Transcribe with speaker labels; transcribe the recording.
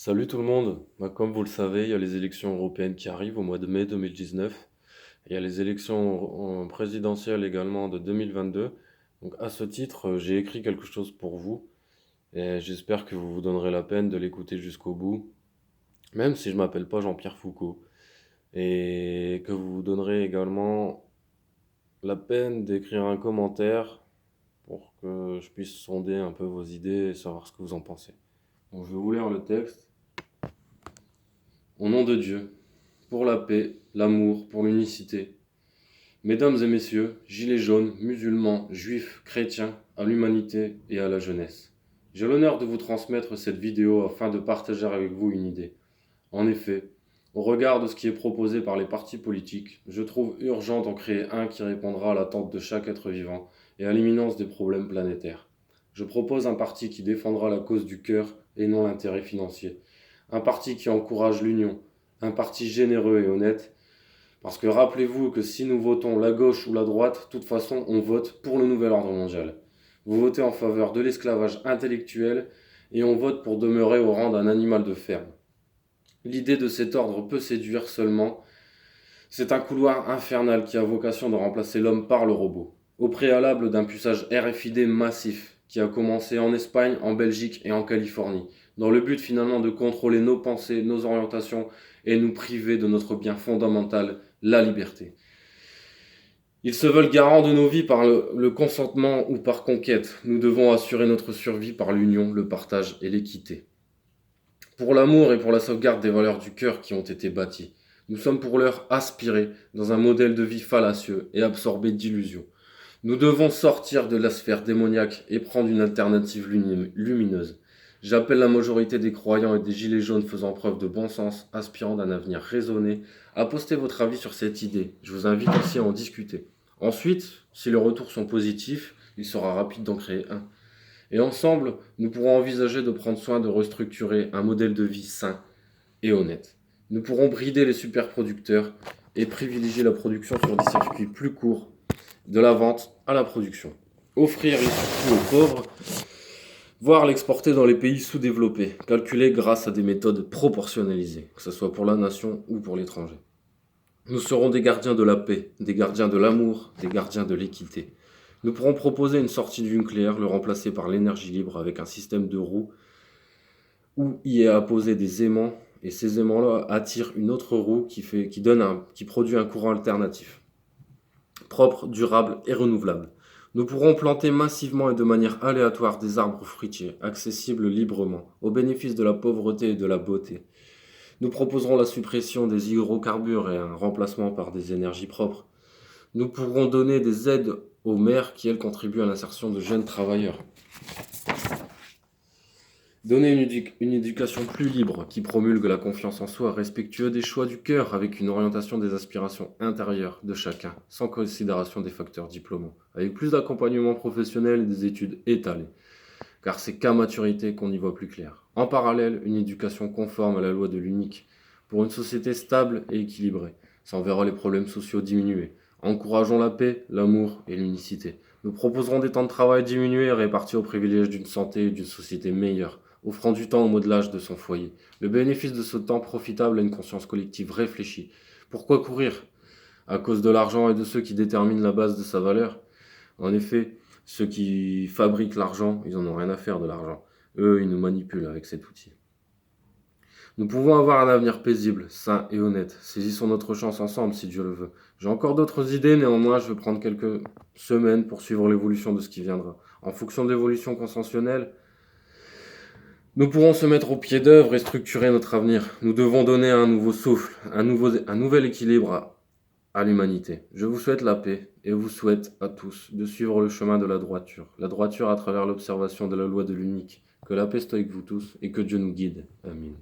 Speaker 1: Salut tout le monde. Comme vous le savez, il y a les élections européennes qui arrivent au mois de mai 2019. Il y a les élections présidentielles également de 2022. Donc à ce titre, j'ai écrit quelque chose pour vous et j'espère que vous vous donnerez la peine de l'écouter jusqu'au bout, même si je m'appelle pas Jean-Pierre Foucault, et que vous vous donnerez également la peine d'écrire un commentaire pour que je puisse sonder un peu vos idées et savoir ce que vous en pensez. Donc je vais vous lire le texte. Au nom de Dieu, pour la paix, l'amour, pour l'unicité. Mesdames et messieurs, gilets jaunes, musulmans, juifs, chrétiens, à l'humanité et à la jeunesse. J'ai l'honneur de vous transmettre cette vidéo afin de partager avec vous une idée. En effet, au regard de ce qui est proposé par les partis politiques, je trouve urgent d'en créer un qui répondra à l'attente de chaque être vivant et à l'imminence des problèmes planétaires. Je propose un parti qui défendra la cause du cœur et non l'intérêt financier. Un parti qui encourage l'union. Un parti généreux et honnête. Parce que rappelez-vous que si nous votons la gauche ou la droite, de toute façon, on vote pour le nouvel ordre mondial. Vous votez en faveur de l'esclavage intellectuel et on vote pour demeurer au rang d'un animal de ferme. L'idée de cet ordre peut séduire seulement. C'est un couloir infernal qui a vocation de remplacer l'homme par le robot. Au préalable d'un puçage RFID massif qui a commencé en Espagne, en Belgique et en Californie, dans le but finalement de contrôler nos pensées, nos orientations et nous priver de notre bien fondamental, la liberté. Ils se veulent garants de nos vies par le consentement ou par conquête. Nous devons assurer notre survie par l'union, le partage et l'équité. Pour l'amour et pour la sauvegarde des valeurs du cœur qui ont été bâties. Nous sommes pour l'heure aspirés dans un modèle de vie fallacieux et absorbés d'illusions. Nous devons sortir de la sphère démoniaque et prendre une alternative lumineuse. J'appelle la majorité des croyants et des gilets jaunes faisant preuve de bon sens, aspirant d'un avenir raisonné, à poster votre avis sur cette idée. Je vous invite aussi à en discuter. Ensuite, si les retours sont positifs, il sera rapide d'en créer un. Et ensemble, nous pourrons envisager de prendre soin de restructurer un modèle de vie sain et honnête. Nous pourrons brider les superproducteurs et privilégier la production sur des circuits plus courts, de la vente à la production. Offrir les surcoûts aux pauvres, voire l'exporter dans les pays sous-développés, calculé grâce à des méthodes proportionnalisées, que ce soit pour la nation ou pour l'étranger. Nous serons des gardiens de la paix, des gardiens de l'amour, des gardiens de l'équité. Nous pourrons proposer une sortie du nucléaire, le remplacer par l'énergie libre avec un système de roues où y est apposé des aimants, et ces aimants-là attirent une autre roue qui produit un courant alternatif, propre, durable et renouvelable. Nous pourrons planter massivement et de manière aléatoire des arbres fruitiers, accessibles librement, au bénéfice de la pauvreté et de la beauté. Nous proposerons la suppression des hydrocarbures et un remplacement par des énergies propres. Nous pourrons donner des aides aux mères qui, elles, contribuent à l'insertion de jeunes travailleurs. Donner une éducation plus libre qui promulgue la confiance en soi, respectueux des choix du cœur avec une orientation des aspirations intérieures de chacun, sans considération des facteurs diplômants, avec plus d'accompagnement professionnel et des études étalées, car c'est qu'à maturité qu'on y voit plus clair. En parallèle, une éducation conforme à la loi de l'unique, pour une société stable et équilibrée. Ça en verra les problèmes sociaux diminuer. Encourageons la paix, l'amour et l'unicité. Nous proposerons des temps de travail diminués et répartis au privilège d'une santé et d'une société meilleure, offrant du temps au modelage de son foyer. Le bénéfice de ce temps profitable à une conscience collective réfléchie. Pourquoi courir? À cause de l'argent et de ceux qui déterminent la base de sa valeur? En effet, ceux qui fabriquent l'argent, ils en ont rien à faire de l'argent. Eux, ils nous manipulent avec cet outil. Nous pouvons avoir un avenir paisible, sain et honnête. Saisissons notre chance ensemble si Dieu le veut. J'ai encore d'autres idées, néanmoins je vais prendre quelques semaines pour suivre l'évolution de ce qui viendra. En fonction de l'évolution consensuelle, nous pourrons se mettre au pied d'œuvre et structurer notre avenir. Nous devons donner un nouveau souffle, un nouvel équilibre à l'humanité. Je vous souhaite la paix et vous souhaite à tous de suivre le chemin de la droiture à travers l'observation de la loi de l'unique. Que la paix soit avec vous tous et que Dieu nous guide. Amen.